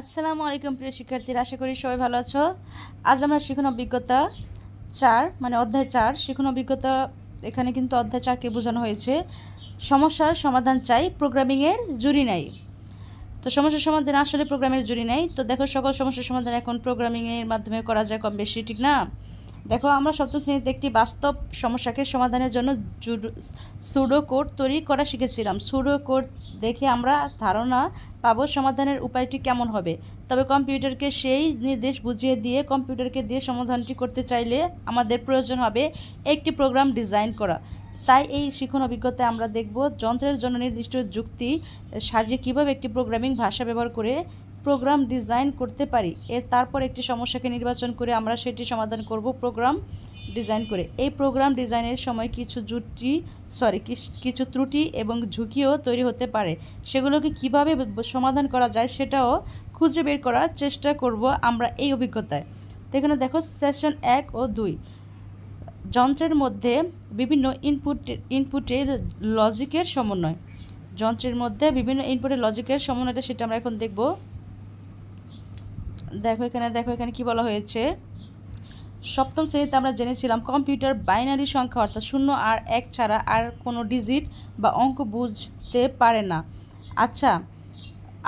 আসসালামু আলাইকুম প্রিয় শিক্ষার্থীরা, আশা করি সবাই ভালো আছো। আজ আমরা শিখন অভিজ্ঞতা 4 মানে অধ্যায় 4 শিখন অভিজ্ঞতা। এখানে কিন্তু অধ্যায় 4কে বোঝানো হয়েছে সমস্যার সমাধান চাই, প্রোগ্রামিংয়ের জুড়ি নাই। তো সমস্যার সমাধান আসলে প্রোগ্রামের জুড়ি নাই। তো দেখো, সকল সমস্যার সমাধান এখন প্রোগ্রামিংয়ের মাধ্যমে করা যায় কম বেশি, ঠিক না? দেখো, আমরা সপ্তম শ্রেণীতে একটি বাস্তব সমস্যাকে সমাধানের জন্য সুডো কোড তৈরি করা শিখেছিলাম। সুডো কোড দেখে আমরা ধারণা পাবো সমাধানের উপায়টি কেমন হবে। তবে কম্পিউটারকে সেই নির্দেশ বুঝিয়ে দিয়ে কম্পিউটারকে দিয়ে সমাধানটি করতে চাইলে আমাদের প্রয়োজন হবে একটি প্রোগ্রাম ডিজাইন করা। তাই এই শিখন অভিজ্ঞতায় আমরা দেখব যন্ত্রের জন্য নির্দিষ্ট যুক্তি সাজিয়ে কীভাবে একটি প্রোগ্রামিং ভাষা ব্যবহার করে প্রোগ্রাম ডিজাইন করতে পারি। তারপর একটি সমস্যাকে নির্বাচন করে আমরা সেটি সমাধান করব প্রোগ্রাম ডিজাইন করে। এই প্রোগ্রাম ডিজাইনের সময় কিছু ত্রুটি এবং ঝুঁকিও তৈরি হতে পারে। সেগুলোকে কিভাবে সমাধান করা যায় সেটাও খুঁজে বের করার চেষ্টা করব আমরা এই অভিজ্ঞতায়। তো এখানে দেখো, সেশন 1 ও 2 যন্ত্রের মধ্যে বিভিন্ন ইনপুটের লজিকের সমন্বয়। যন্ত্রের মধ্যে বিভিন্ন ইনপুটের লজিকের সমন্বয়টা সেটা আমরা এখন দেখব। দেখো এখানে কি বলা হয়েছে। সপ্তম শ্রেণীতে আমরা জেনেছিলাম কম্পিউটার বাইনারি সংখ্যা অর্থাৎ 0 আর 1 ছাড়া আর কোনো ডিজিট বা অঙ্ক বুঝতে পারে না। আচ্ছা,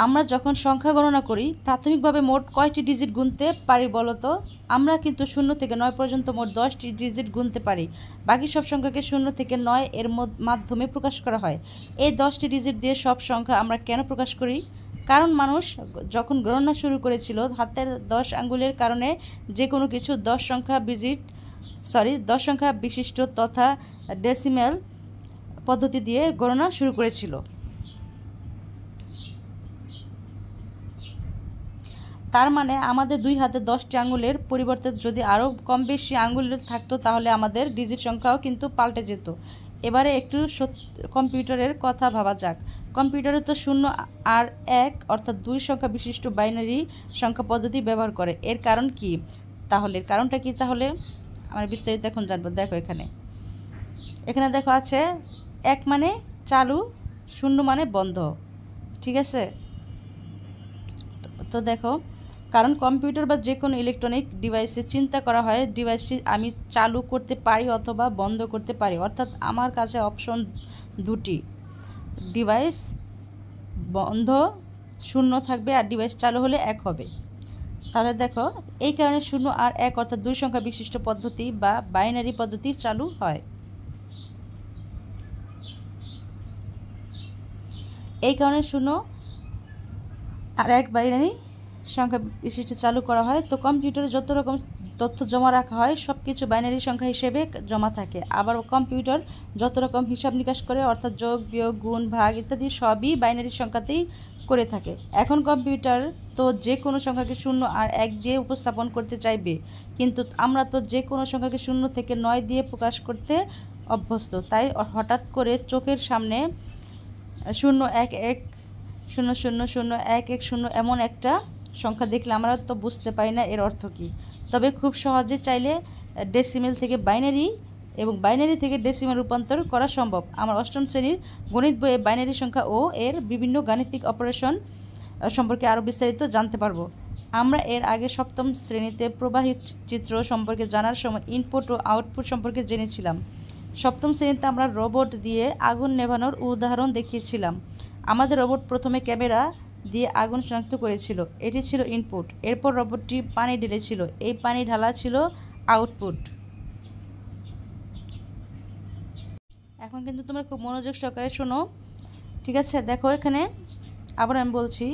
আমরা যখন সংখ্যা গণনা করি প্রাথমিকভাবে মোট কয়টি ডিজিট গুনতে পারি বলো তো? আমরা কিন্তু 0 থেকে 9 পর্যন্ত মোট 10টি ডিজিট গুনতে পারি। বাকি সব সংখ্যাকে 0 থেকে 9 এর মাধ্যমে প্রকাশ করা হয়। এই 10টি ডিজিট দিয়ে সব সংখ্যা আমরা কেন প্রকাশ করি? কারণ মানুষ যখন গণনা শুরু করেছিল হাতের 10 আঙ্গুলের কারণে যে কোনো কিছু 10 সংখ্যা বিশিষ্ট তথা ডেসিমেল পদ্ধতি দিয়ে গণনা শুরু করেছিল। তার মানে আমাদের দুই হাতে 10টি আঙ্গুলের পরিবর্তে যদি আরও কম বেশি আঙ্গুলের থাকতো তাহলে আমাদের ডিজিট সংখ্যাও কিন্তু পাল্টে যেত। এবারে একটু কম্পিউটারের কথা ভাবা যাক। কম্পিউটারে তো 0 আর 1 অর্থাৎ 2 সংখ্যা বিশিষ্ট বাইনারি সংখ্যা পদ্ধতি ব্যবহার করে। এর কারণ কি তাহলে? কারণটা কি তাহলে আমরা বিস্তারিত এখন জানবো। দেখো, এখানে দেখো আছে 1 মানে চালু, 0 মানে বন্ধ, ঠিক আছে? তো দেখো, কারণ কম্পিউটার বা যে কোনো ইলেকট্রনিক ডিভাইসে চিন্তা করা হয় ডিভাইসটি আমি চালু করতে পারি অথবা বন্ধ করতে পারি। অর্থাৎ আমার কাছে অপশন দুটি, ডিভাইস বন্ধ 0 থাকবে আর ডিভাইস চালু হলে 1 হবে। তাহলে দেখো, এই কারণে 0 আর 1 অর্থাৎ 2 সংখ্যা বিশিষ্ট পদ্ধতি বা বাইনারি পদ্ধতি চালু হয়। এই কারণে 0 আর 1 বাইনারি সংখ্যা বিশিষ্ট চালু করা হয়। তো কম্পিউটারে যত রকম তথ্য জমা রাখা হয় সব কিছু বাইনারি সংখ্যা হিসেবে জমা থাকে। আবার কম্পিউটার যত রকম হিসাব নিকাশ করে অর্থাৎ যোগ বিয়োগ গুণ ভাগ ইত্যাদি সবই বাইনারি সংখ্যাতেই করে থাকে। এখন কম্পিউটার তো যে কোনো সংখ্যাকে 0 আর 1 দিয়ে উপস্থাপন করতে চাইবে, কিন্তু আমরা তো যে কোনো সংখ্যাকে 0 থেকে 9 দিয়ে প্রকাশ করতে অভ্যস্ত। তাই হঠাৎ করে চোখের সামনে 0 1 1 0 0 0 1 1 0 এমন একটা সংখ্যা দেখলে আমরা তো বুঝতে পারি না এর অর্থ কী। তবে খুব সহজে চাইলে ডেসিমেল থেকে বাইনারি এবং বাইনারি থেকে ডেসিমেল রূপান্তর করা সম্ভব। আমার অষ্টম শ্রেণীর গণিত বইয়ে বাইনারি সংখ্যা ও এর বিভিন্ন গাণিতিক অপারেশন সম্পর্কে আরও বিস্তারিত জানতে পারবো। আমরা এর আগে সপ্তম শ্রেণীতে প্রবাহী চিত্র সম্পর্কে জানার সময় ইনপুট ও আউটপুট সম্পর্কে জেনেছিলাম। সপ্তম শ্রেণীতে আমরা রোবট দিয়ে আগুন নেভানোর উদাহরণ দেখিয়েছিলাম। আমাদের রোবট প্রথমে ক্যামেরা দিয়ে আগুন শনাক্ত করেছিল, এটি ছিল ইনপুট। এরপর রোবটটি পানি ঢেলেছিল, এই পানি ঢালা ছিল আউটপুট। এখন কিন্তু তোমরা খুব মনোযোগ সহকারে শোনো, ঠিক আছে? দেখো, এখানে আবার আমি বলছি,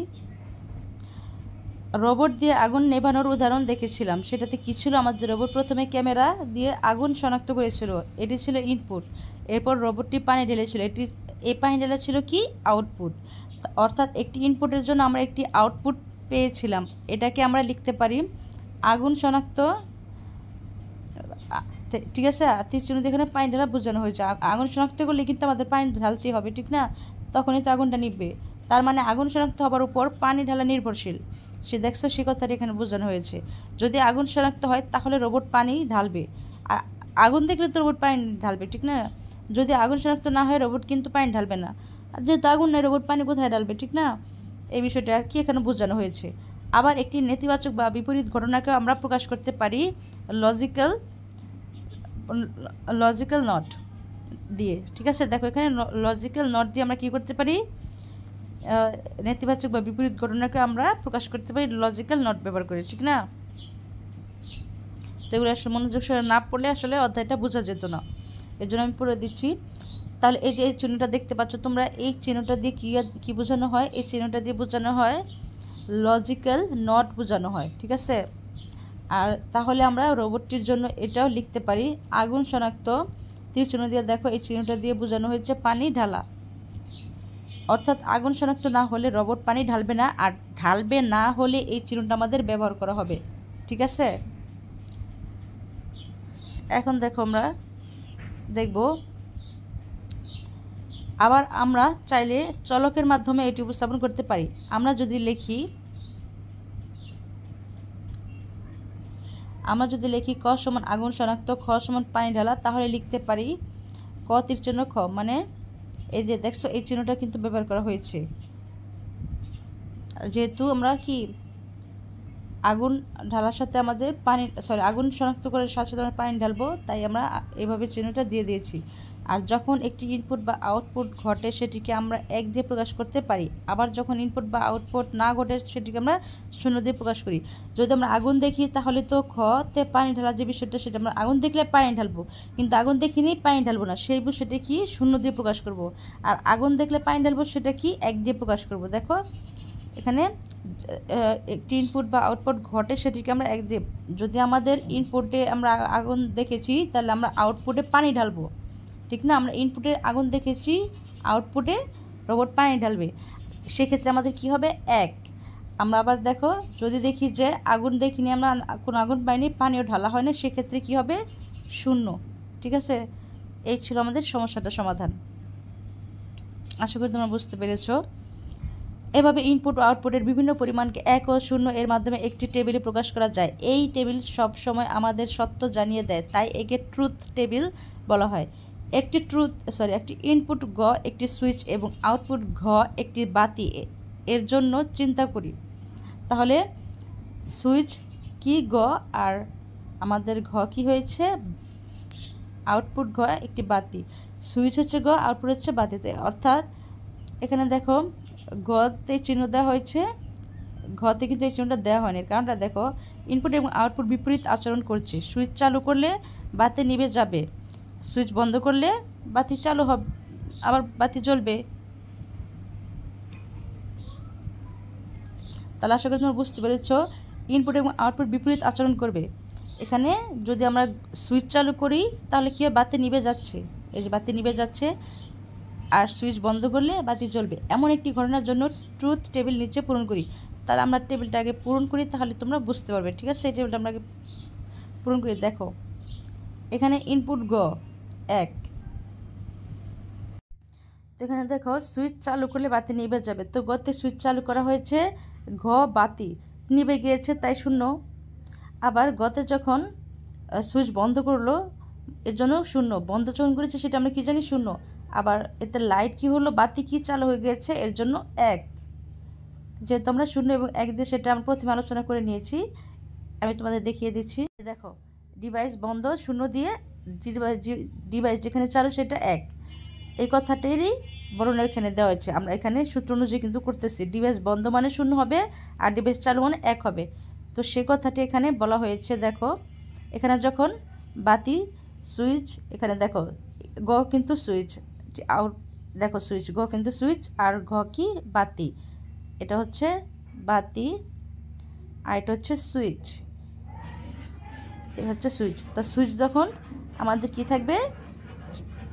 রোবট দিয়ে আগুন নেভানোর উদাহরণ দেখেছিলাম। সেটাতে কী ছিল? আমাদের রোবট প্রথমে ক্যামেরা দিয়ে আগুন শনাক্ত করেছিল, এটি ছিল ইনপুট। এরপর রোবটটি পানি ঢেলেছিল, এই পানি ঢেলা ছিল কি? আউটপুট। অর্থাৎ একটি ইনপুটের জন্য আমরা একটি আউটপুট পেয়েছিলাম। এটাকে আমরা লিখতে পারি আগুন শনাক্ত, ঠিক আছে? আর তীর চিহ্ন দিয়ে এখানে পানি ঢালা বোঝানো হয়েছে। আগুন শনাক্ত করলে কিন্তু আমাদের পানি ঢালতেই হবে, ঠিক না? তখনই তো আগুনটা নিভবে। তার মানে আগুন শনাক্ত হবার উপর পানি ঢালা নির্ভরশীল। সে দেখছো, সে কথাটি এখানে বোঝানো হয়েছে। যদি আগুন শনাক্ত হয় তাহলে রোবট পানি ঢালবে, আর আগুন দেখলে তো রোবট পানি ঢালবে, ঠিক না? যদি আগুন শনাক্ত না হয় রোবট কিন্তু পানি ঢালবে না। আর যেহেতু আগুন নেই রোবট পানি কোথায় ঢালবে, ঠিক না? এই বিষয়টা আর কি এখানে বোঝানো হয়েছে। আবার একটি নেতিবাচক বা বিপরীত ঘটনাকে আমরা প্রকাশ করতে পারি লজিক্যাল নট দিয়ে। ঠিক আছে, দেখো এখানে লজিক্যাল নট দিয়ে আমরা কী করতে পারি, নেতিবাচক বা বিপরীত ঘটনাকে আমরা প্রকাশ করতে পারি লজিক্যাল নট ব্যবহার করে, ঠিক না? তো এগুলো আসলে মনোযোগ সহকারে না পড়লে আসলে অধ্যায়টা বোঝা যেত না, এর জন্য আমি পড়ে দিচ্ছি। তাহলে এই যে এই চিহ্নটা দেখতে পাচ্ছ তোমরা, এই চিহ্নটা দিয়ে কী বোঝানো হয়? এই চিহ্নটা দিয়ে বোঝানো হয় লজিক্যাল নট বোঝানো হয়, ঠিক আছে। আর তাহলে আমরা রোবটটির জন্য এটাও লিখতে পারি আগুন শনাক্ত, তীর চিহ্ন দিয়ে দেখো এই চিহ্নটা দিয়ে বোঝানো হয়েছে পানি ঢালা, অর্থাৎ আগুন শনাক্ত না হলে রোবট পানি ঢালবে না, আর ঢালবে না হলে এই চিহ্নটা আমাদের ব্যবহার করা হবে, ঠিক আছে। এখন দেখো আমরা দেখব, আবার আমরা চাইলে চলকের মাধ্যমে এটি উপস্থাপন করতে পারি। আমরা যদি লিখি ক সমান আগুন শনাক্ত, খ সমান পানি ঢালা, তাহলে লিখতে পারি ক তীর চিহ্ন খ, মানে এই যে দেখছো এই চিহ্নটা কিন্তু ব্যবহার করা হয়েছে, যেহেতু আমরা কি আগুন ঢালার সাথে আমাদের আগুন শনাক্ত করার সাথে সাথে আমরা পানি ঢালবো, তাই আমরা এভাবে চিহ্নটা দিয়ে দিয়েছি। আর যখন একটি ইনপুট বা আউটপুট ঘটে সেটিকে আমরা 1 দিয়ে প্রকাশ করতে পারি, আবার যখন ইনপুট বা আউটপুট না ঘটে সেটিকে আমরা 0 দিয়ে প্রকাশ করি। যদি আমরা আগুন দেখি তাহলে তো খতে পানি ঢালার যে বিষয়টা সেটা আমরা আগুন দেখলে পানি ঢালবো, কিন্তু আগুন দেখিনি পানি ঢালবো না, সেই বিষয়টা কি 0 দিয়ে প্রকাশ করব। আর আগুন দেখলে পানি ঢালবো সেটা কি 1 দিয়ে প্রকাশ করব। দেখো এখানে একটি ইনপুট বা আউটপুট ঘটে সেটিকে আমরা 1 দিয়ে, যদি আমাদের ইনপুটে আমরা আগুন দেখেছি তাহলে আমরা আউটপুটে পানি ঢালবো, ঠিক না? আমরা ইনপুটে আগুন দেখেছি, আউটপুটে রোবট পানি ঢালবে, সেক্ষেত্রে আমাদের কি হবে 1। আমরা আবার দেখো যদি দেখি যে আগুন দেখিনি, আমরা কোনো আগুন পাইনি, পানিও ঢালা হয় না, সেক্ষেত্রে কি হবে 0, ঠিক আছে। এই ছিল আমাদের সমস্যাটা সমাধান, আশা করি তোমরা বুঝতে পেরেছো। এভাবে ইনপুট ও আউটপুটের বিভিন্ন পরিমাণকে 1 ও 0 এর মাধ্যমে একটি টেবিলে প্রকাশ করা যায়। এই টেবিল সব সময় আমাদের সত্য জানিয়ে দেয়, তাই একে ট্রুথ টেবিল বলা হয়। একটি ইনপুট গ একটি সুইচ এবং আউটপুট ঘ একটি বাতি, এর জন্য চিন্তা করি। তাহলে সুইচ কি গ, আর আমাদের ঘ কি হয়েছে, আউটপুট ঘ একটি বাতি, সুইচ হচ্ছে গ, আউটপুট হচ্ছে বাতিতে। অর্থাৎ এখানে দেখো ঘতে চিহ্ন দেওয়া হয়েছে, ঘতে কিন্তু এই চিহ্নটা দেওয়া হয়নি, কারণটা দেখো ইনপুট এবং আউটপুট বিপরীত আচরণ করছে। সুইচ চালু করলে বাতি নিভে যাবে, সুইচ বন্ধ করলে বাতি চালু হবে, আবার বাতি জ্বলবে। তাহলে আশা করি তোমরা বুঝতে পেরেছ ইনপুট এবং আউটপুট বিপরীত আচরণ করবে। এখানে যদি আমরা সুইচ চালু করি তাহলে কি হয়, বাতি নিভে যাচ্ছে, এই যে বাতি নিভে যাচ্ছে, আর সুইচ বন্ধ করলে বাতি জ্বলবে। এমন একটি ঘটনার জন্য ট্রুথ টেবিল নিচে পূরণ করি। তাহলে আমরা টেবিলটা আগে পূরণ করি, তাহলে তোমরা বুঝতে পারবে, ঠিক আছে। এই টেবিলটা আমরা আগে পূরণ করি। দেখো এখানে ইনপুট গ 1, তো এখানে দেখো সুইচ চালু করলে বাতি নিভে যাবে, তো গতে সুইচ চালু করা হয়েছে, ঘ বাতি নিভে গিয়েছে তাই 0। আবার গতে যখন সুইচ বন্ধ করলো এর জন্য 0, বন্ধ যখন করেছে সেটা আমরা কি জানি 0। আবার এতে লাইট কি হলো, বাতি কি চালু হয়ে গেছে, এর জন্য 1। যেহেতু আমরা 0 এবং 1 দিয়ে সেটা আমরা প্রথমে আলোচনা করে নিয়েছি, আমি তোমাদের দেখিয়ে দিচ্ছি। দেখো ডিভাইস বন্ধ 0 দিয়ে, ডিভাইস যেখানে চালু সেটা 1, এই কথাটারই বর্ণনা এখানে দেওয়া হয়েছে। আমরা এখানে সূত্র অনুযায়ী কিন্তু করতেছি, ডিভাইস বন্ধ মানে 0 হবে, আর ডিভাইস চালু মানে 1 হবে। তো সে কথাটি এখানে বলা হয়েছে। দেখো এখানে যখন বাতি সুইচ, এখানে দেখো গ কিন্তু সুইচ, আউট দেখো সুইচ গ কিন্তু সুইচ, আর ঘ কি বাতি, এটা হচ্ছে বাতি আর এটা হচ্ছে সুইচ, এটা হচ্ছে সুইচ। তো সুইচ যখন আমাদের কি থাকবে,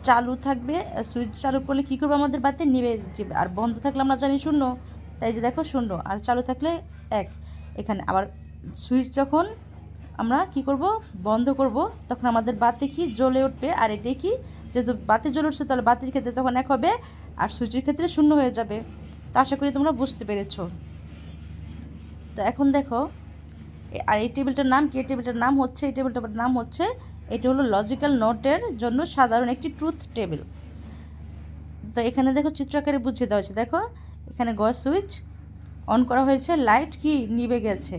চালু থাকবে, সুইচ চালু করলে কী করবে, আমাদের বাতি নিভে যাবে, আর বন্ধ থাকলে আমরা জানি 0, তাই যে দেখো 0, আর চালু থাকলে 1। এখানে আবার সুইচ যখন আমরা কি করব, বন্ধ করব, তখন আমাদের বাতি কি জ্বলে উঠবে, আর এটাই কি, যেহেতু বাতি জ্বলে উঠছে তাহলে বাতির ক্ষেত্রে তখন 1 হবে, আর সুইচের ক্ষেত্রে 0 হয়ে যাবে। তো আশা করি তোমরা বুঝতে পেরেছ। তো এখন দেখো, আর এই টেবিলটার নাম কি, এই টেবিলটার নাম হচ্ছে, এই টেবিলটার নাম হচ্ছে, এটি হলো লজিক্যাল নোটের জন্য সাধারণ একটি ট্রুথ টেবিল। তো এখানে দেখো চিত্র আকারে বুঝিয়ে দেওয়া হয়েছে। দেখো এখানে গ সুইচ, অন করা হয়েছে, লাইট কি নিভে গেছে,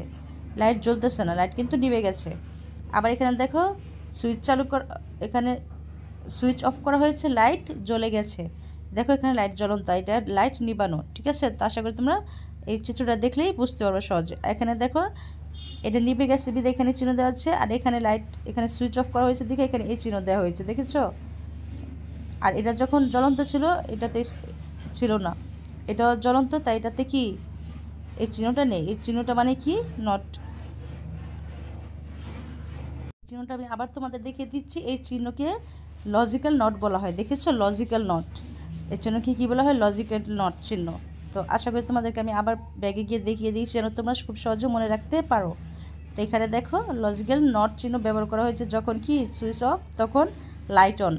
লাইট জ্বলতেছে না, লাইট কিন্তু নিভে গেছে। আবার এখানে দেখো সুইচ চালু কর, এখানে সুইচ অফ করা হয়েছে, লাইট জ্বলে গেছে। দেখো এখানে লাইট জ্বলন্ত, এটা লাইট নিবানো। ঠিক আছে, তো আশা করি তোমরা এই চিত্রটা দেখলেই বুঝতে পারবে সহজে। এখানে দেখো এটা নিভে গেছে বিধে এখানে চিহ্ন দেওয়া হচ্ছে, আর এখানে লাইট, এখানে সুইচ অফ করা হয়েছে দেখে এখানে এই চিহ্ন দেওয়া হয়েছে, দেখেছো? আর এটা যখন জ্বলন্ত ছিল এটাতে ছিল না, এটা জ্বলন্ত, তাই এটাতে কি এই চিহ্নটা নেই। এই চিহ্নটা মানে কি? নট। চিহ্নটা আমি আবার তোমাদের দেখিয়ে দিচ্ছি। এই চিহ্নকে লজিক্যাল নট বলা হয়, দেখেছো? Logical not. এর জন্য কি বলা হয়? লজিক্যাল নট চিহ্ন। তো আশা করি তোমাদেরকে আমি আবার ব্যাগে গিয়ে দেখিয়ে দিই যেন তোমরা খুব সহজে মনে রাখতে পারো। তো এখানে দেখো লজিক্যাল নট চিহ্ন ব্যবহার করা হয়েছে যখন কি সুইচ অফ তখন লাইট অন,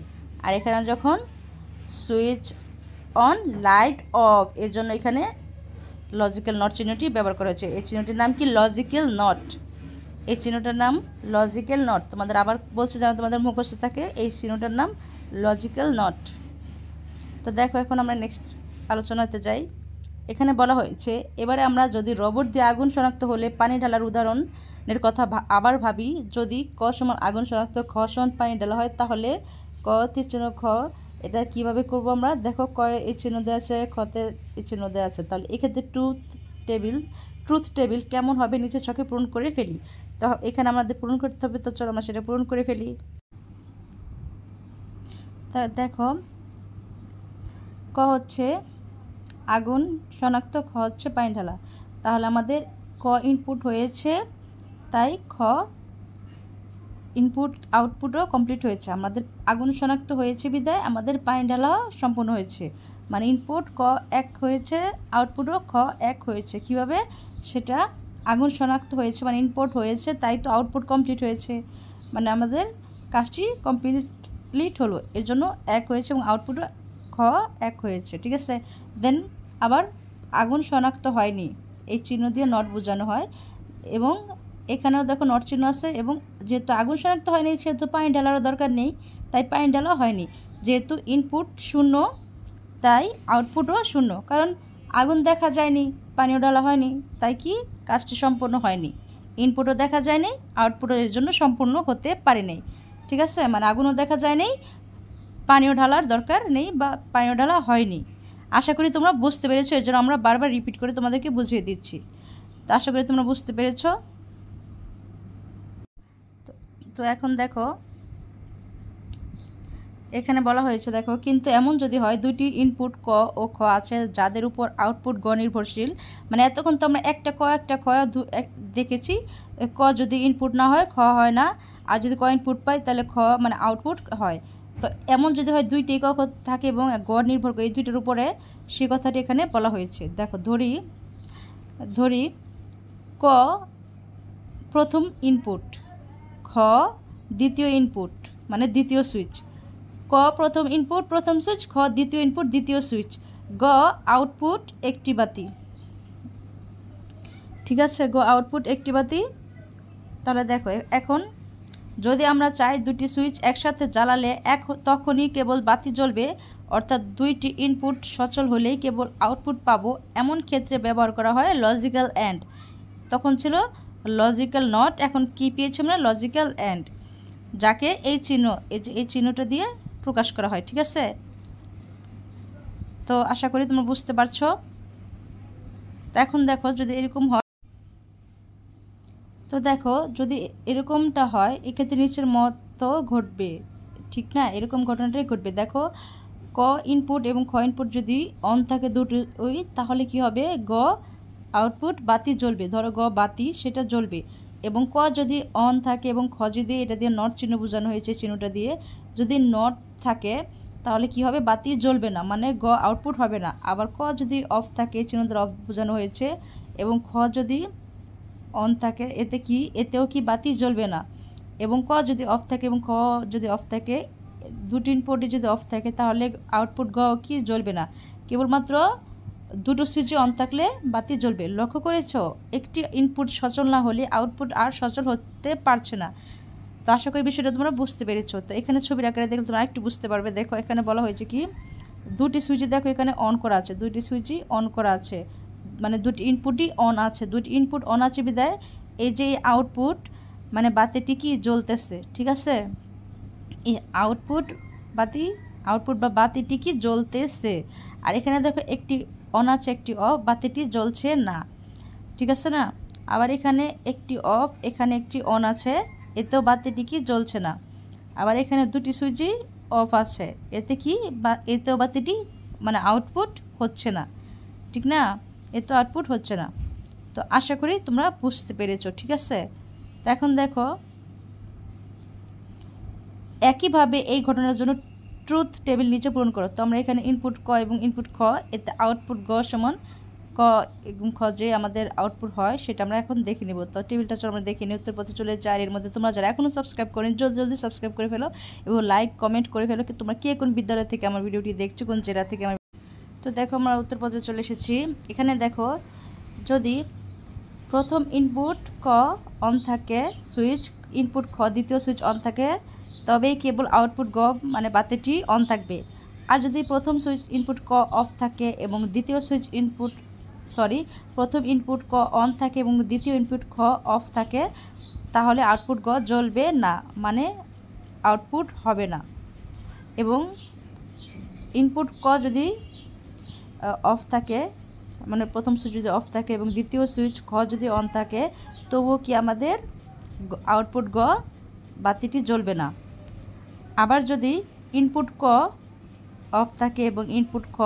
আর এখানে যখন সুইচ অন লাইট অফ, এর জন্য এখানে লজিক্যাল নট চিহ্নটি ব্যবহার করা হয়েছে। এই চিহ্নটির নাম কি? Logical not. এই চিহ্নটার নাম লজিক্যাল নট। তোমাদের আবার বলছে যেন তোমাদের মুখস্থ থাকে, এই চিহ্নটার নাম লজিক্যাল নট। তো দেখো এখন আমরা নেক্সট আলোচনাতে যাই। এখানে বলা হয়েছে এবারে আমরা যদি রোবট দিয়ে আগুন শনাক্ত হলে পানি ঢালার উদাহরণের কথা আবার ভাবি। যদি ক সমান আগুন শনাক্ত, খ সমান পানি ঢালা হয়, তাহলে ক তীর চিহ্ন খ, এটা কিভাবে করব আমরা? দেখো ক এই চিহ্ন দেওয়া আছে, খতে এই চিহ্ন দেওয়া আছে, তাহলে এক্ষেত্রে ট্রুথ টেবিল কেমন হবে নিচে ছকে পূরণ করে ফেলি। তো এখানে আমাদের পূরণ করতে হবে, তো চলো আমরা সেটা পূরণ করে ফেলি। তা দেখো ক হচ্ছে আগুন শনাক্ত, খ হচ্ছে পানি ঢালা, তাহলে আমাদের ক ইনপুট হয়েছে, তাই খ ইনপুট আউটপুটও কমপ্লিট হয়েছে। আমাদের আগুন শনাক্ত হয়েছে বিদায় আমাদের পানি ঢালা সম্পূর্ণ হয়েছে, মানে ইনপুট ক এক হয়েছে, আউটপুটও খ এক হয়েছে। কিভাবে সেটা? আগুন শনাক্ত হয়েছে মানে ইনপুট হয়েছে, তাই তো আউটপুট কমপ্লিট হয়েছে, মানে আমাদের কাজটি কমপ্লিট হলো, এর জন্য এক হয়েছে এবং আউটপুটও খ এক হয়েছে। ঠিক আছে, দেন আবার আগুন শনাক্ত হয়নি, এই চিহ্ন দিয়ে নট বোঝানো হয়, এবং এখানেও দেখো নট চিহ্ন আছে, এবং যেহেতু আগুন শনাক্ত হয়নি সেহেতু পানি ঢালারও দরকার নেই, তাই পানি ঢালা হয়নি। যেহেতু ইনপুট শূন্য তাই আউটপুটও শূন্য, কারণ আগুন দেখা যায়নি, পানিও ঢালা হয়নি, তাই কি কাজটি সম্পূর্ণ হয়নি। ইনপুটও দেখা যায়নি, আউটপুটও এর জন্য সম্পূর্ণ হতে পারেনি। ঠিক আছে, মানে আগুনও দেখা যায়নি, পানীয় ঢালার দরকার নেই বা পানীয় ঢালা হয়নি। আশা করি তোমরা বুঝতে পেরেছো, এর জন্য আমরা বারবার রিপিট করে তোমাদেরকে বুঝিয়ে দিচ্ছি। তো আশা করি তোমরা বুঝতে পেরেছো। তো এখন দেখো এখানে বলা হয়েছে, দেখো কিন্তু এমন যদি হয় দুইটি ইনপুট ক ও খ আছে যাদের উপর আউটপুট গ নির্ভরশীল, মানে এতক্ষণ তো আমরা একটা ক একটা খ দেখেছি, ক যদি ইনপুট না হয় খ হয় না, আর যদি ক ইনপুট পাই তাহলে খ মানে আউটপুট হয়। তো এমন যদি হয় দুইটি ক থাকে এবং গ নির্ভর করে এই দুইটার উপরে, সে কথাটি এখানে বলা হয়েছে। দেখো ধরি ক প্রথম ইনপুট, খ দ্বিতীয় ইনপুট মানে দ্বিতীয় সুইচ, ক প্রথম ইনপুট প্রথম সুইচ, খ দ্বিতীয় ইনপুট দ্বিতীয় সুইচ, গ আউটপুট একটি বাতি। ঠিক আছে, গ আউটপুট একটি বাতি। তাহলে দেখো এখন যদি আমরা চাই দুটি সুইচ একসাথে জ্বালালে তখনই কেবল বাতি জ্বলবে, অর্থাৎ দুইটি ইনপুট সচল হলেই কেবল আউটপুট পাবো, এমন ক্ষেত্রে ব্যবহার করা হয় লজিক্যাল অ্যান্ড। তখন ছিল লজিক্যাল নট, এখন কি পেয়েছি আমরা? লজিক্যাল অ্যান্ড, যাকে এই চিহ্ন, এই চিহ্নটা দিয়ে প্রকাশ করা হয়। ঠিক আছে, তো আশা করি তোমরা বুঝতে পারছো। তো এখন দেখো যদি এরকম হয়, তো দেখো যদি এরকমটা হয় এক্ষেত্রে নিচের মতো ঘটবে, ঠিক না? এরকম ঘটনাটাই ঘটবে। দেখো ক ইনপুট এবং খ ইনপুট যদি অন থাকে দুটোই, তাহলে কি হবে? গ আউটপুট বাতি জ্বলবে, ধরো গ বাতি সেটা জ্বলবে, এবং ক যদি অন থাকে এবং খ যদি, এটা দিয়ে নট চিহ্ন বোঝানো হয়েছে, চিহ্নটা দিয়ে যদি নট থাকে তাহলে কি হবে? বাতি জ্বলবে না, মানে গ আউটপুট হবে না। আবার ক যদি অফ থাকে, চিহ্ন দ্বারা অফ বোঝানো হয়েছে, এবং খ যদি অন থাকে এতেও কি বাতি জ্বলবে না, এবং ক যদি অফ থাকে এবং খ যদি অফ থাকে, দুটি ইনপুটই যদি অফ থাকে তাহলে আউটপুট গ কি জ্বলবে না, কেবলমাত্র দুটো সুইচে অন থাকলে বাতি জ্বলবে। লক্ষ্য করেছো? একটি ইনপুট সচল না হলে আউটপুট আর সচল হতে পারছে না। তো আশা করি বিষয়টা তোমরা বুঝতে পেরেছো। তো এখানে ছবির আকারে দেখলে তোমরা একটু বুঝতে পারবে। দেখো এখানে বলা হয়েছে কি দুটি সুইচই দেখো এখানে অন করা আছে, দুইটি সুইচই অন করা আছে, মানে দুটি ইনপুটই অন আছে, দুটি ইনপুট অন আছে বিদায় এই যে আউটপুট মানে বাতিটি কি জ্বলতেছে, ঠিক আছে। এই আউটপুট বা বাতিটি কি জ্বলতেছে। আর এখানে দেখো একটি অন আছে একটি অফ, বাতিটি জ্বলছে না, ঠিক আছে না। আবার এখানে একটি অফ, এখানে একটি অন আছে, এতেও বাতিটি কি জ্বলছে না। আবার এখানে দুটি সুইচই অফ আছে, এতেও বাতিটি মানে আউটপুট হচ্ছে না, ঠিক না, এতে আউটপুট হচ্ছে না। তো আশা করি তোমরা বুঝতে পেরেছো, ঠিক আছে। তো এখন দেখো একইভাবে এই ঘটনার জন্য ট্রুথ টেবিল নিচে পূরণ করো। তো আমরা এখানে ইনপুট ক এবং ইনপুট খ, এতে আউটপুট গ সমান ক এবং খ যে আমাদের আউটপুট হয় সেটা আমরা এখন দেখে নিব। তো টেবিলটা চলো আমরা দেখে নিই। উত্তর পথে চলে যায়। এর মধ্যে তোমরা যারা এখনও সাবস্ক্রাইব করেন জলদি সাবস্ক্রাইব করে ফেলো এবং লাইক কমেন্ট করে ফেলো তোমরা কে কোন বিদ্যালয় থেকে আমার ভিডিওটি দেখছো, কোন জেলা থেকে আমার। তো দেখো আমরা উত্তর পথে চলে এসেছি। এখানে দেখো যদি প্রথম ইনপুট ক অন থাকে, সুইচ ইনপুট খ দ্বিতীয় সুইচ অন থাকে, তবেই কেবল আউটপুট গ মানে বাতিটি অন থাকবে। আর যদি প্রথম সুইচ ইনপুট ক অফ থাকে এবং দ্বিতীয় সুইচ প্রথম ইনপুট ক অন থাকে এবং দ্বিতীয় ইনপুট খ অফ থাকে, তাহলে আউটপুট গ জ্বলবে না, মানে আউটপুট হবে না। এবং ইনপুট ক যদি অফ থাকে মানে প্রথম সুইচ যদি অফ থাকে এবং দ্বিতীয় সুইচ খ যদি অন থাকে, তবুও কি আমাদের আউটপুট গ বাতিটি জ্বলবে না। আবার যদি ইনপুট ক অফ থাকে এবং ইনপুট খ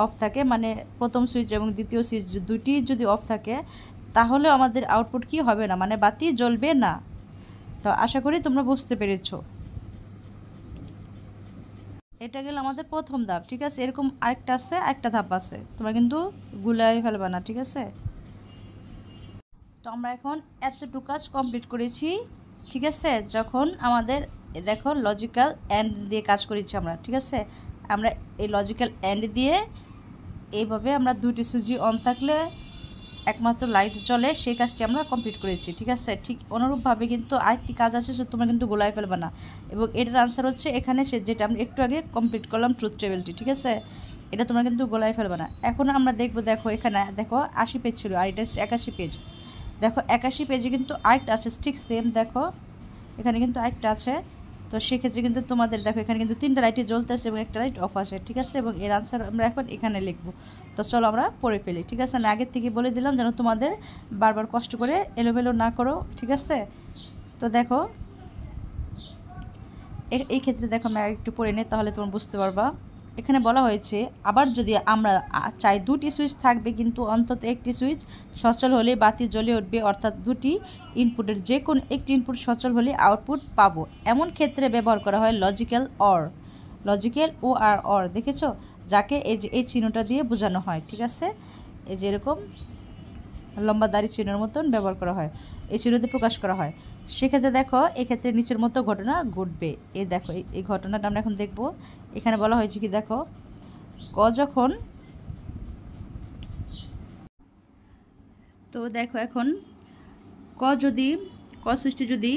অফ থাকে মানে প্রথম সুইচ এবং দ্বিতীয় সুইচ দুটি যদি অফ থাকে, তাহলে আমাদের আউটপুট কি হবে না, মানে বাতি জ্বলবে না। তো আশা করি তোমরা বুঝতে পেরেছো। এটা গেল আমাদের প্রথম ধাপ, ঠিক আছে। এরকম আরেকটা ধাপ আছে, তোমরা কিন্তু গুলাই ফেলবা না, ঠিক আছে। তো আমরা এখন এতটুকু কাজ কমপ্লিট করেছি, ঠিক আছে। যখন আমাদের দেখো লজিক্যাল অ্যান্ড দিয়ে কাজ করেছি আমরা, ঠিক আছে। আমরা এই লজিক্যাল অ্যান্ড দিয়ে এইভাবে আমরা দুটি সুইচ অন থাকলে একমাত্র লাইট জ্বলে, সেই কাজটি আমরা কমপ্লিট করেছি, ঠিক আছে। ঠিক অনুরূপভাবে কিন্তু আরেকটি কাজ আছে, তোমরা কিন্তু গোলাই ফেলবে না। এবং এটার আনসার হচ্ছে এখানে যেটা আমরা একটু আগে কমপ্লিট করলাম ট্রুথ টেবিলটি, ঠিক আছে। এটা তোমরা কিন্তু গোলাই ফেলবে না। এখন আমরা দেখো এখানে দেখো 80 পেজ ছিল আর এটা 81 পেজ। দেখো 81 পেজে কিন্তু আরেকটা আছে ঠিক সেম, দেখো এখানে কিন্তু আরেকটা আছে। তো সেক্ষেত্রে কিন্তু তোমাদের দেখো এখানে কিন্তু 3টা লাইটই জ্বলতেছে এবং একটা লাইট অফ আছে, ঠিক আছে। এবং এর আনসার আমরা এখন এখানে লিখবো। তো চলো আমরা পড়ে ফেলি, ঠিক আছে। আমি আগের থেকে বলে দিলাম যেন তোমাদের বারবার কষ্ট করে এলোমেলো না করো, ঠিক আছে। তো দেখো এই ক্ষেত্রে দেখো আমি একটু পড়ে নিই, তাহলে তোমরা বুঝতে পারবা। এখানে বলা হয়েছে আবার যদি আমরা চাই দুটি সুইচ থাকবে কিন্তু অন্তত একটি সুইচ সচল হলে বাতি জ্বলে উঠবে, অর্থাৎ দুটি ইনপুটের যে কোনো একটি ইনপুট সচল হলে আউটপুট পাবো। এমন ক্ষেত্রে ব্যবহার করা হয় লজিক্যাল ও আর অর, দেখেছো, যাকে এই চিহ্নটা দিয়ে বোঝানো হয়, ঠিক আছে। এই যে এরকম লম্বা দাড়ি চিহ্নের মতন ব্যবহার করা হয়, এই চিহ্ন দিয়ে প্রকাশ করা হয়। সেক্ষেত্রে দেখো এক্ষেত্রে নিচের মতো ঘটনা ঘটবে। এই দেখো এই ঘটনাটা আমরা এখন দেখব। এখানে বলা হয়েছে কি দেখো, তো দেখো এখন ক সুইচটি যদি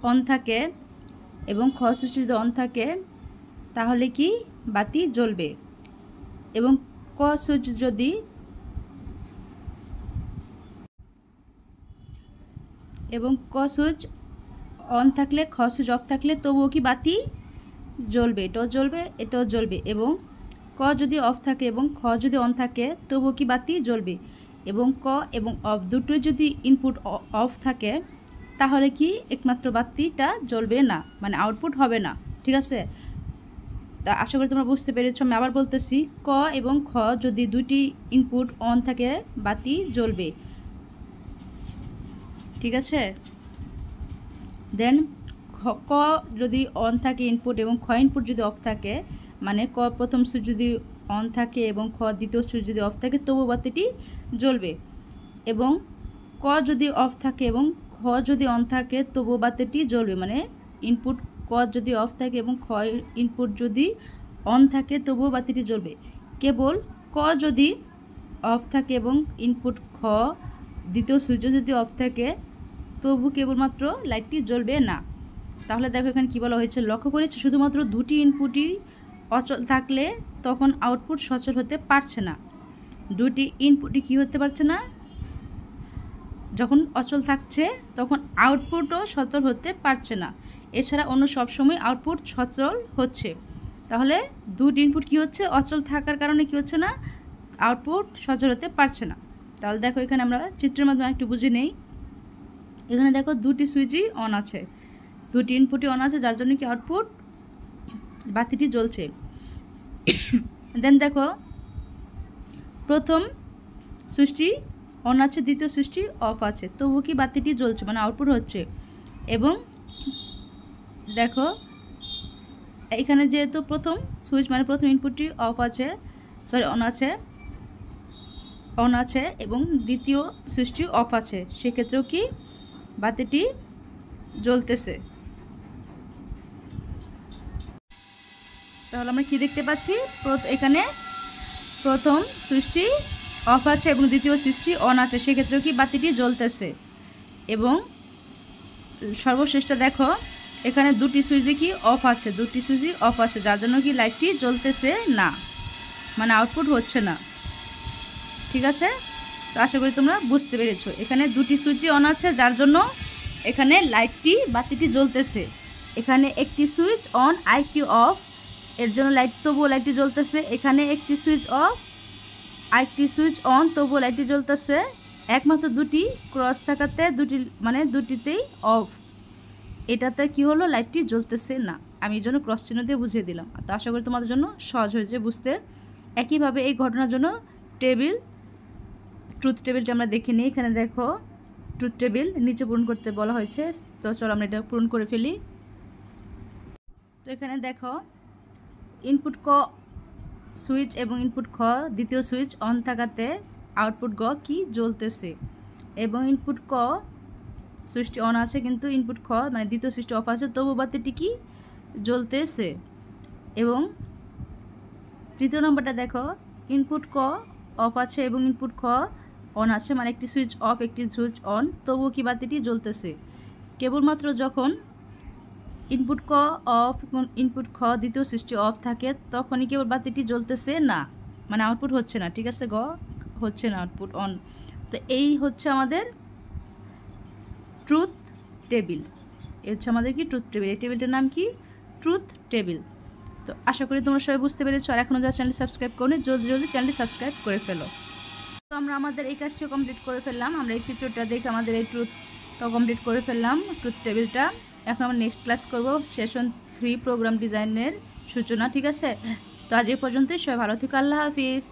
অন থাকে এবং খ সুইচটি যদি অন থাকে, তাহলে কি বাতি জ্বলবে। এবং ক সুইচ অন থাকলে খ সুইচ অফ থাকলে তবুও কি বাতি জ্বলবে, এটাও জ্বলবে। এবং ক যদি অফ থাকে এবং খ যদি অন থাকে তবুও কি বাতি জ্বলবে। এবং ক এবং অফ দুটোই যদি ইনপুট অফ থাকে, তাহলে কি একমাত্র বাতিটা জ্বলবে না, মানে আউটপুট হবে না, ঠিক আছে। তা আশা করি তোমরা বুঝতে পেরেছো। আমি আবার বলতেছি, ক এবং খ যদি দুটি ইনপুট অন থাকে বাতি জ্বলবে, ঠিক আছে। দেন ক যদি অন থাকে ইনপুট এবং খ ইনপুট যদি অফ থাকে, মানে ক প্রথম সুইচ যদি অন থাকে এবং খ দ্বিতীয় সুইচ যদি অফ থাকে, তবু বাতিটি জ্বলবে। এবং ক যদি অফ থাকে এবং খ যদি অন থাকে, তবু বাতিটি জ্বলবে, মানে ইনপুট ক যদি অফ থাকে এবং খ ইনপুট যদি অন থাকে, তবুও বাতিটি জ্বলবে। কেবল ক যদি অফ থাকে এবং ইনপুট খ দ্বিতীয় সুইচ যদি অফ থাকে, তবু কেবলমাত্র লাইটটি জ্বলবে না। তাহলে দেখো এখানে কী বলা হয়েছে, লক্ষ্য করেছি শুধুমাত্র দুটি ইনপুটই অচল থাকলে তখন আউটপুট সচল হতে পারছে না। দুটি ইনপুটই কী হতে পারছে না, যখন অচল থাকছে তখন আউটপুটও সচল হতে পারছে না। এছাড়া অন্য সবসময় আউটপুট সচল হচ্ছে। তাহলে দুটি ইনপুট কী হচ্ছে, অচল থাকার কারণে কী হচ্ছে না, আউটপুট সচল হতে পারছে না। তাহলে দেখো এখানে আমরা চিত্রের মাধ্যমে একটু বুঝে নেই। এখানে দেখো দুটি সুইচই অন আছে, দুটি ইনপুটই অন আছে, যার জন্য কি আউটপুট বাতিটি জ্বলছে। দেন দেখো প্রথম সুইচটি অন আছে, দ্বিতীয় সুইচটি অফ আছে, তবুও কি বাতিটি জ্বলছে, মানে আউটপুট হচ্ছে। এবং দেখো এখানে যেহেতু প্রথম সুইচ মানে প্রথম ইনপুটটি অফ আছে, সরি অন আছে এবং দ্বিতীয় সুইচটি অফ আছে, সেক্ষেত্রেও কি বাতিটি জ্বলতেছে। তাহলে আমরা কি দেখতে পাচ্ছি, এখানে প্রথম সুইচটি অফ আছে এবং দ্বিতীয় সুইচটি অন আছে, সেক্ষেত্রেও কি বাতিটি জ্বলতেছে। এবং সর্বশেষটা দেখো এখানে দুটি সুইচই কি অফ আছে, দুটি সুইচই অফ আছে, যার জন্য কি লাইটটি জ্বলতেছে না, মানে আউটপুট হচ্ছে না। ঠিক আছে, তো আশা করি তোমরা বুঝতে পেরেছো। এখানে দুটি সুইচই অন আছে, যার জন্য এখানে বাতিটি জ্বলতেছে। এখানে একটি সুইচ অন আরেকটি অফ, এর জন্য তবুও লাইটটি জ্বলতেছে। এখানে একটি সুইচ অফ আরেকটি সুইচ অন, তবুও লাইটটি জ্বলতেছে। একমাত্র দুটি ক্রস থাকাতে দুটিতেই অফ, এটাতে কি হলো, লাইটটি জ্বলতেছে না। আমি এই জন্য ক্রস চিহ্ন দিয়ে বুঝিয়ে দিলাম। তো আশা করি তোমাদের জন্য সহজ হয়েছে বুঝতে। একইভাবে এই ঘটনার জন্য ট্রুথ টেবিলটা আমরা দেখে নিই। এখানে দেখো ট্রুথ টেবিল নিচে পূরণ করতে বলা হয়েছে, তো চলো আমরা এটা পূরণ করে ফেলি। তো এখানে দেখো ইনপুট ক সুইচ এবং ইনপুট খ দ্বিতীয় সুইচ অন থাকাতে আউটপুট গ কি জ্বলতেছে, এবং ইনপুট ক সুইচটি অন আছে কিন্তু ইনপুট খ মানে দ্বিতীয় সুইচটি অফ আছে, তবু বাতিটি কি জ্বলতেছে। এবং তৃতীয় নম্বরটা দেখো ইনপুট ক অফ আছে এবং ইনপুট খ অন আছে, মানে একটি সুইচ অফ একটি সুইচ অন, তবুও কি বাতিটি জ্বলতেছে। কেবলমাত্র যখন ইনপুট ক অফ এবং ইনপুট খ দ্বিতীয় সুইচটি অফ থাকে তখনই কেবল বাতিটি জ্বলতেছে না, মানে আউটপুট হচ্ছে না। ঠিক আছে, হচ্ছে না, আউটপুট অন। তো এই হচ্ছে আমাদের ট্রুথ টেবিল। এই হচ্ছে আমাদের কি ট্রুথ টেবিল। এই টেবিলটার নাম কি, ট্রুথ টেবিল। তো আশা করি তোমরা সবাই বুঝতে পেরেছো। আর এখনও যারা চ্যানেল সাবস্ক্রাইব করো, জলদি জলদি চ্যানেলটি সাবস্ক্রাইব করে ফেলো। তো আমরা আমাদের এই কাজটিও কমপ্লিট করে ফেললাম। আমরা এই চিত্রটা দেখে আমাদের এই ট্রুথটাও কমপ্লিট করে ফেললাম, ট্রুথ টেবিলটা। এখন আমরা নেক্সট ক্লাস করব সেশন 3 প্রোগ্রাম ডিজাইনের সূচনা। ঠিক আছে, তো আজ এই পর্যন্তই। সবাই ভালো থেকো, আল্লাহ হাফিজ।